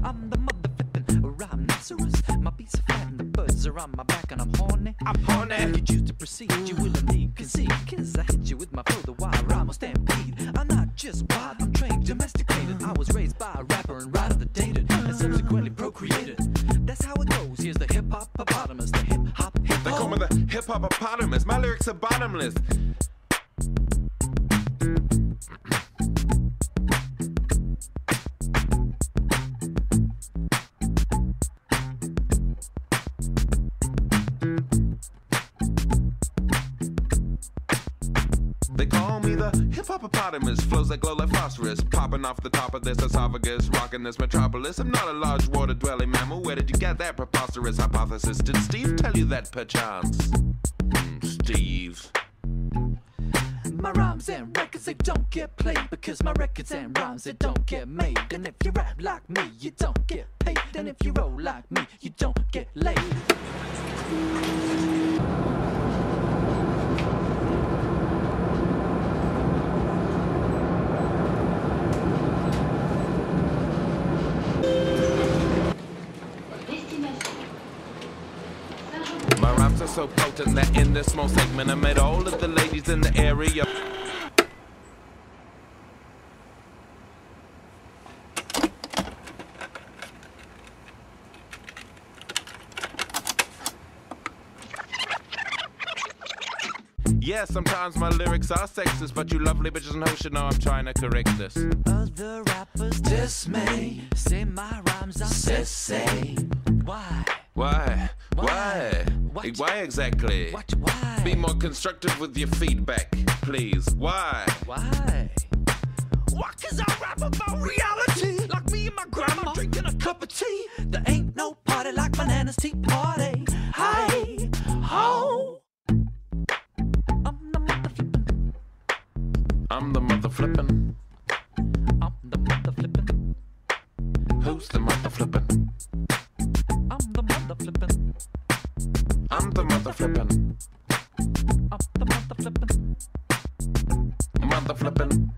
I'm the mother flippin' rhinoceros. My beats are flat and the birds are on my back and I'm horny. If you choose to proceed, you will indeed concede. Cause I hit you with my flow, the wild rhyme will stampede. I'm not just wild, I'm trained, domesticated. I was raised by a rapper and right of the dated, and subsequently procreated. That's how it goes. Here's the hip-hop-opotamus, the hip-hop. They call me the hip-hop-opotamus. My lyrics are bottomless. They call me the hip-hop-opotamus. Flows that glow like phosphorus, popping off the top of this esophagus, rocking this metropolis. I'm not a large water-dwelling mammal. Where did you get that preposterous hypothesis? Did Steve tell you that perchance? Steve. My rhymes and records, they don't get played, because my records and rhymes, they don't get made. And if you rap like me, you don't get paid. And if you roll like me, you don't get laid. My rhymes are so potent that in this small segment I met all of the ladies in the area. Yeah, sometimes my lyrics are sexist, but you lovely bitches know should know I'm trying to correct this. Other rappers dismay, say my rhymes are sissy. Why? Why? Why exactly? Why? Be more constructive with your feedback, please. Why? Why? Why? Cause I rap about reality. Like me and my grandma drinking a cup of tea. There ain't no party like Bananas Tea Party. Hi, ho. I'm the mother flippin'. I'm the mother flippin'. Who's the mother flippin'? I'm the mother flippin'. I'm the mother flippin'. I'm the mother flippin'. Mother flippin'.